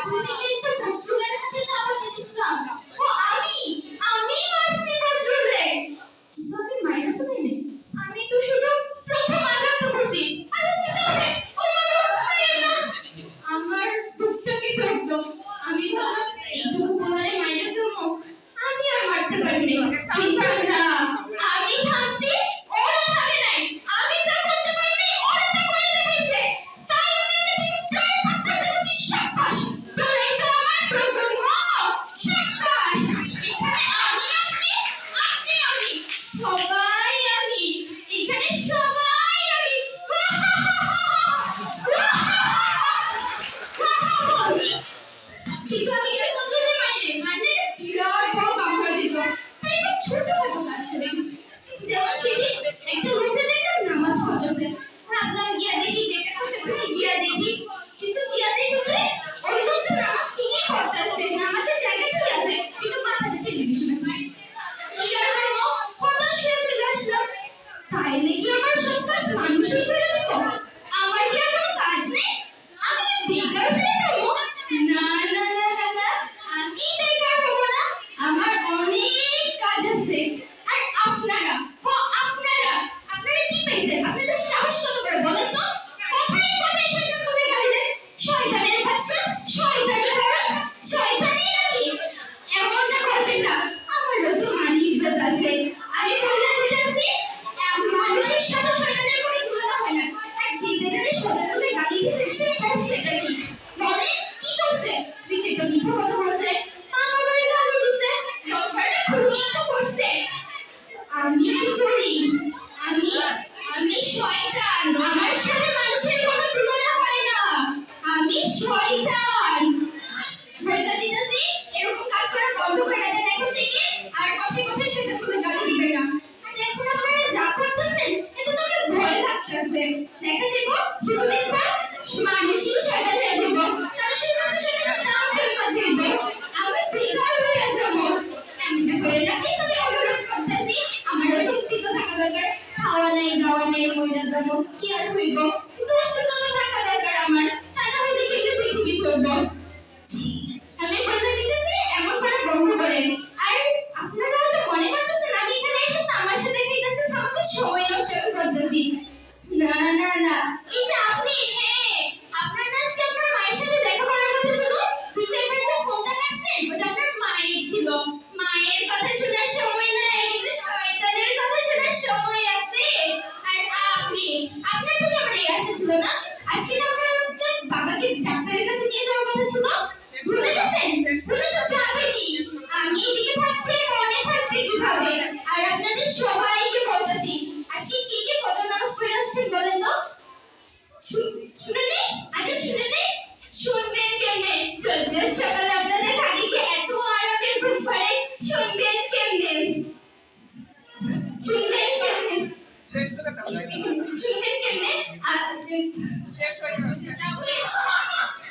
আপনি তো বদরুলের হাতে নামাতে দিছিলাম। ও আমি মারছি বদরুলে। কিন্তু আমি মাইরা ফেলাই নাই। আমি তো শুধু প্রথম আঘাত করছি। আর হচ্ছে তবে ও মাইরা না। আমার বুকটাকে ধরলো। আমি ভাবলাম এইটুকু বলারে মাইরা দেবো। আমি আর মারতে পারিনি। কিন্তু না, আমি থামছি, ওরা থামে নাই। আমি যা করতে পারিনি ওরা তা করে দেখাইছে। তাই আমি ওদের থেকে জয় থাকতে পেরেছি। সাব্বাস, তোরাই তো আমার প্রজন্ম। সাব্বাস, এখানে আমি সবাই আমি, এখানে সবাই আমি। কিন্তু আমি এটা বদলাতে পারিনি। মানে বিরাট বড় কামড়া যেত। তাই খুব ছোটখাটো কাজ করি। যেমন সেদিন একটা লোককে দেখলাম নামাজ পড়তেছে। ভাবলাম গিয়া দেখি, যেটা খুঁজে গিয়া দেখি। কিন্তু গিয়া দেখলে ওই লোকটা নামাজ ঠিকই পড়তেছে, নামাজের জায়গাটাই আছে, কিন্তু মাথাটা টেলিভিশনে। কি আর করবো, হতাশ হয়ে চলে আসলাম। তাইলে কি আমার সব কাজ মানুষই করে দেব? আমার কি আর কোনো কাজ নেই? আমি কি বেকার হয়ে যাবো? না না না না না, আমি বেকার হবো না। আমার অনেক কাজ আছে। আর আপনারা আপনারা কি পাইছেন? আপনাদের সাহস কত করে বলেন তো? কোথায় কোথায় শয়তান বলে গালি দেন? শয়তানের বাচ্চা, শয়তানি বড়, শয়তানি নাকি? এমনটা করবেন না। আমারও তো মান ইজ্জত আছে। আমি বলতে দিতেছি, মানুষের সাথে শয়তানের কোনো তুলনা হয় না। আর যে বেটারে শয়তান বলে গালি দিছে সে করছেটা কি? বলে কি করছে? তুই যেটা মিথ্যা কথা বলছে, আমার বাড়ি গালি দিছে, লজ্জাটা খুবই তো করছে। আমি কি করি? আমি আমি শয়তান। আমার সাথে মানুষের কোনো তুলনা হয় না। আমি শয়তান। বলতে দিতেছি, এরকম কাজ করা বন্ধ করে দেন এখন থেকে। আর কথায় কথায় শয়তান বলে গালি দিবেন না। আর এখন আপনারা যা করতেছেন, এটা তো আমার ভয় লাগতেছে। দেখা যাবো কিছুদিন পর মানুষই শয়তান হয়ে যাবো। মানুষের কাছে শয়তানের নাম ফেলবা যাইবো। আমি বেকার হয়ে যাবো। এমনটা করে না, এই কথা অনুরোধ করতেছি। আমারও তো অস্তিত্ব থাকা দরকার। খাওয়া নাই, দাওয়া নেই, মইরা যাবো, কি আর হইব? কিন্তু অস্তিত্ব তো থাকা দরকার আমার। তা না হলে কিন্তু পৃথিবী চলবো। আমি বলতে দিতেছি, এমন করে বন্ধ করেন। আর আপনারা হয়তো মনে করতেছেন আমি এখানে এসে তামাশা দেখাইতেছি, আমাকে সময় নষ্ট করতেছি। না না না, এই যে আপনি, হ্যাঁ, আপনার না আজকে আপনার মায়ের সাথে দেখা করার কথা ছিল। 2-4 বার যে ফোনটা কাটছেন, ওটা আপনার মায়ের ছিল। মায়ের কথা শোনার সময় নাই, কিন্তু শয়তানের কথা শোনার সময় আছে। আর আপনার থেকে আমার এই আশা ছিল না। আজকে না আপনার বাবাকে ডাক্তারের কাছে নিয়ে যাওয়ার কথা ছিল। ভুলে গেছেন? ভুলে তো যাবেনই। আমি এদিকে থাকতে মনে থাকবে কিভাবে? আর আপনাদের সবাইকে বলতেছি, আজকে কে কে ফজর নামাজ পড়ে আসছেন বলেন তো? শুনেন নি? আজান শুনেন নি? শুনবেন কেমনে? রোজ সকালে আপনাদের খালি কি এত আরামের ঘুম পাড়ে? শুনবেন কেমনে? শুনবেন কেমনে? শুনবেন কেমনে? শেষ হয়ে গেছে।